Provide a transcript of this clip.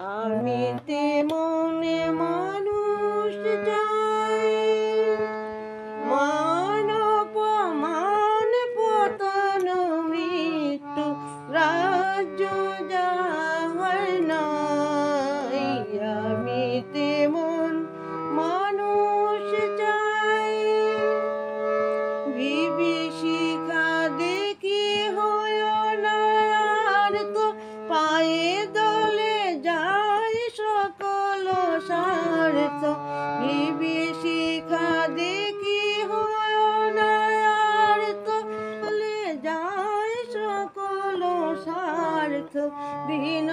আমি তেমনে মানুষ যাই, মান অপমান পতন মৃত্যু রাজ্য যাহার নাই। আমি তেমন মানুষ চাই, বিভীষিকা দেখি হয় না আর তো পায়ে দলে যায় সকল স্বার্থ। বিভীষিকা দেখি হয় না আর তো দলে যায় সকল স্বার্থ। বিন